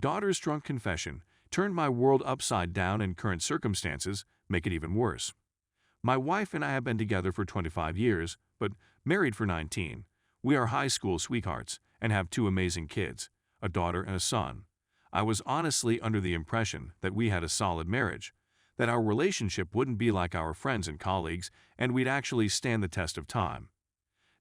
Daughter's drunk confession turned my world upside down, and current circumstances make it even worse. My wife and I have been together for 25 years, but married for 19. We are high school sweethearts and have two amazing kids, a daughter and a son. I was honestly under the impression that we had a solid marriage, that our relationship wouldn't be like our friends and colleagues, and we'd actually stand the test of time.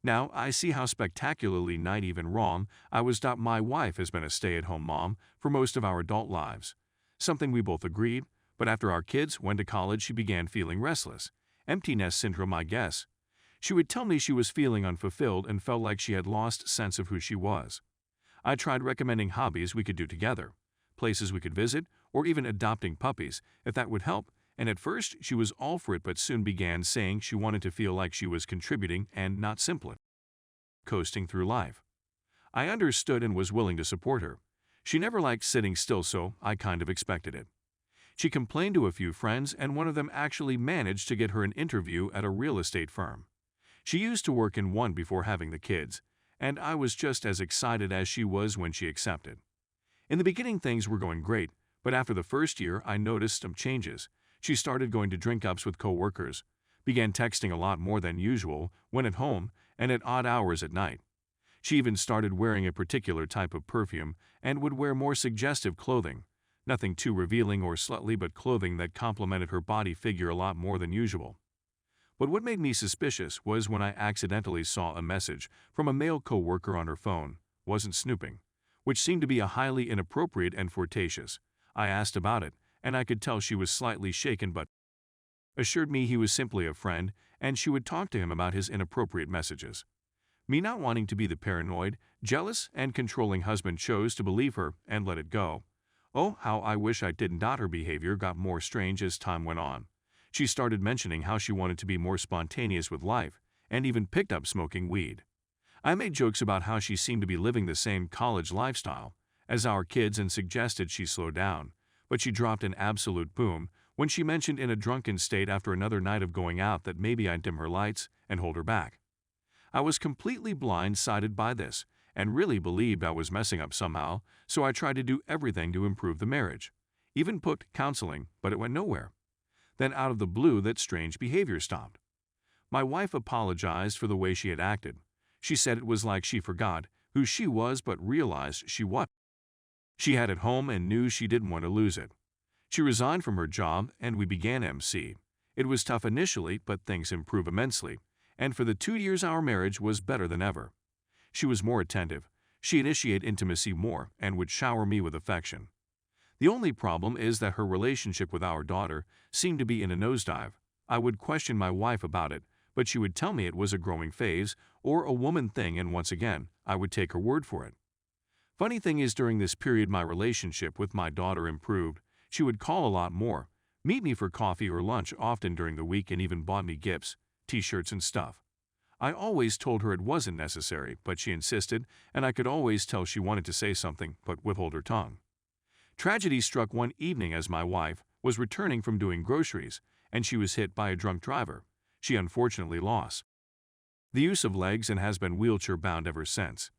Now, I see how spectacularly naive and wrong I was. My wife has been a stay-at-home mom for most of our adult lives, something we both agreed, but after our kids went to college she began feeling restless. Empty nest syndrome, I guess. She would tell me she was feeling unfulfilled and felt like she had lost sense of who she was. I tried recommending hobbies we could do together, places we could visit, or even adopting puppies, if that would help, and at first she was all for it, but soon began saying she wanted to feel like she was contributing and not simply coasting through life. I understood and was willing to support her. She never liked sitting still, so I kind of expected it. She complained to a few friends, and one of them actually managed to get her an interview at a real estate firm. She used to work in one before having the kids, and I was just as excited as she was when she accepted. In the beginning things were going great, but after the first year I noticed some changes. She started going to drink-ups with co-workers, began texting a lot more than usual when at home and at odd hours at night. She even started wearing a particular type of perfume and would wear more suggestive clothing, nothing too revealing or slutty, but clothing that complemented her body figure a lot more than usual. But what made me suspicious was when I accidentally saw a message from a male co-worker on her phone. Wasn't snooping, which seemed to be a highly inappropriate and flirtatious. I asked about it, and I could tell she was slightly shaken, but assured me he was simply a friend and she would talk to him about his inappropriate messages. Me, not wanting to be the paranoid, jealous, and controlling husband, chose to believe her and let it go. Oh, how I wish I didn't. Her behavior got more strange as time went on. She started mentioning how she wanted to be more spontaneous with life, and even picked up smoking weed. I made jokes about how she seemed to be living the same college lifestyle as our kids and suggested she slow down, but she dropped an absolute boom when she mentioned in a drunken state after another night of going out that maybe I'd dim her lights and hold her back. I was completely blindsided by this and really believed I was messing up somehow, so I tried to do everything to improve the marriage. Even put counseling, but it went nowhere. Then out of the blue that strange behavior stopped. My wife apologized for the way she had acted. She said it was like she forgot who she was but realized she was. She had at home and knew she didn't want to lose it. She resigned from her job and we began MC. It was tough initially, but things improved immensely, and for the 2 years our marriage was better than ever. She was more attentive, she initiated intimacy more, and would shower me with affection. The only problem is that her relationship with our daughter seemed to be in a nosedive. I would question my wife about it, but she would tell me it was a growing phase or a woman thing, and once again, I would take her word for it. Funny thing is, during this period my relationship with my daughter improved. She would call a lot more, meet me for coffee or lunch often during the week, and even bought me gifts, t-shirts and stuff. I always told her it wasn't necessary, but she insisted, and I could always tell she wanted to say something but withhold her tongue. Tragedy struck one evening as my wife was returning from doing groceries, and she was hit by a drunk driver. She unfortunately lost the use of legs and has been wheelchair-bound ever since.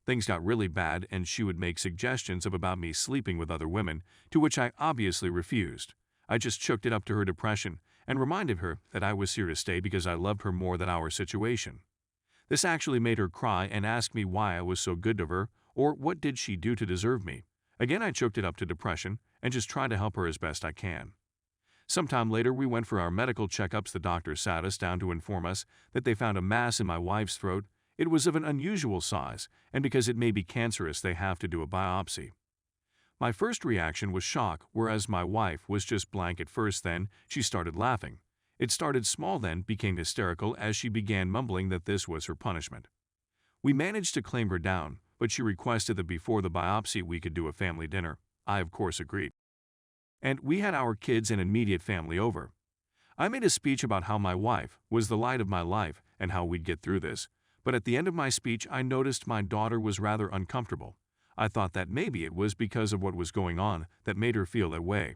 Things got really bad, and she would make suggestions about me sleeping with other women, to which I obviously refused. I just chalked it up to her depression and reminded her that I was here to stay because I loved her more than our situation. This actually made her cry and ask me why I was so good to her, or what did she do to deserve me. Again, I chalked it up to depression and just tried to help her as best I can. Sometime later, we went for our medical checkups. The doctor sat us down to inform us that they found a mass in my wife's throat. It was of an unusual size, and because it may be cancerous, they have to do a biopsy. My first reaction was shock, whereas my wife was just blank at first. Then she started laughing. It started small, then became hysterical as she began mumbling that this was her punishment. We managed to calm her down, but she requested that before the biopsy we could do a family dinner. I of course agreed. And we had our kids and immediate family over. I made a speech about how my wife was the light of my life and how we'd get through this, but at the end of my speech I noticed my daughter was rather uncomfortable. I thought that maybe it was because of what was going on that made her feel that way.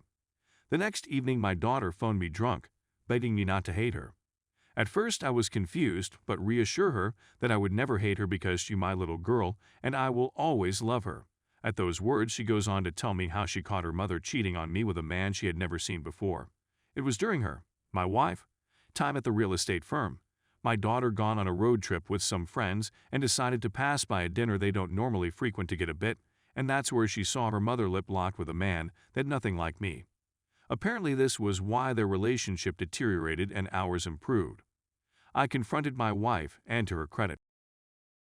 The next evening my daughter phoned me drunk, begging me not to hate her. At first I was confused, but reassure her that I would never hate her because she's my little girl and I will always love her. At those words, she goes on to tell me how she caught her mother cheating on me with a man she had never seen before. It was during my wife, time at the real estate firm. My daughter gone on a road trip with some friends and decided to pass by a dinner they don't normally frequent to get a bit, and that's where she saw her mother lip-locked with a man that nothing like me. Apparently this was why their relationship deteriorated and ours improved. I confronted my wife, and to her credit,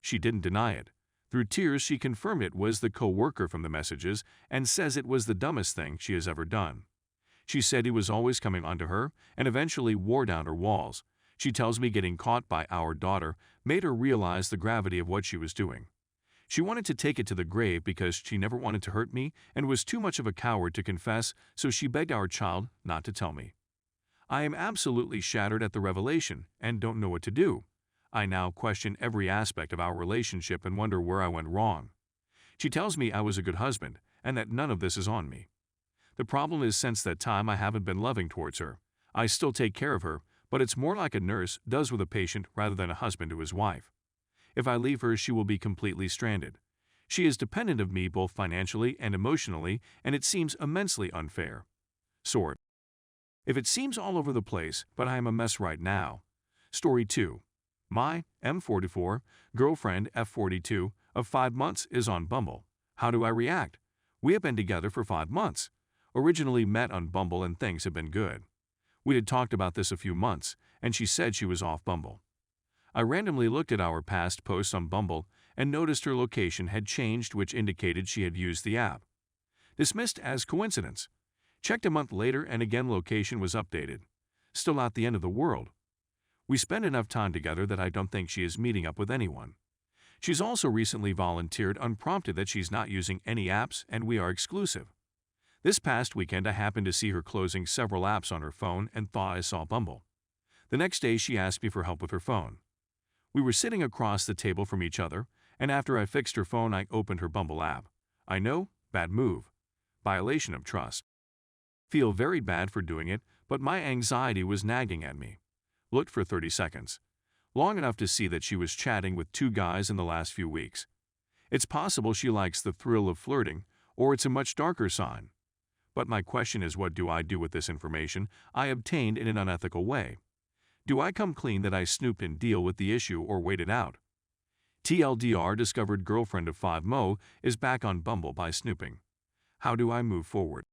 she didn't deny it. Through tears, she confirmed it was the co-worker from the messages and says it was the dumbest thing she has ever done. She said he was always coming onto her and eventually wore down her walls. She tells me getting caught by our daughter made her realize the gravity of what she was doing. She wanted to take it to the grave because she never wanted to hurt me and was too much of a coward to confess, so she begged our child not to tell me. I am absolutely shattered at the revelation and don't know what to do. I now question every aspect of our relationship and wonder where I went wrong. She tells me I was a good husband and that none of this is on me. The problem is since that time I haven't been loving towards her. I still take care of her, but it's more like a nurse does with a patient rather than a husband to his wife. If I leave her, she will be completely stranded. She is dependent of me both financially and emotionally, and it seems immensely unfair. Sort. If it seems all over the place, but I am a mess right now. Story 2. My M44 girlfriend F42 of 5 months is on Bumble. How do I react? We have been together for 5 months. Originally met on Bumble and things have been good. We had talked about this a few months, and she said she was off Bumble. I randomly looked at our past posts on Bumble and noticed her location had changed, which indicated she had used the app. Dismissed as coincidence. Checked a month later and again location was updated. Still not the end of the world. We spend enough time together that I don't think she is meeting up with anyone. She's also recently volunteered unprompted that she's not using any apps and we are exclusive. This past weekend I happened to see her closing several apps on her phone and thought I saw Bumble. The next day she asked me for help with her phone. We were sitting across the table from each other, and after I fixed her phone I opened her Bumble app. I know, bad move. Violation of trust. Feel very bad for doing it, but my anxiety was nagging at me. Looked for 30 seconds. Long enough to see that she was chatting with 2 guys in the last few weeks. It's possible she likes the thrill of flirting, or it's a much darker sign. But my question is, what do I do with this information I obtained in an unethical way? Do I come clean that I snooped and deal with the issue or wait it out? TLDR discovered girlfriend of 5 Mo is back on Bumble by snooping. How do I move forward?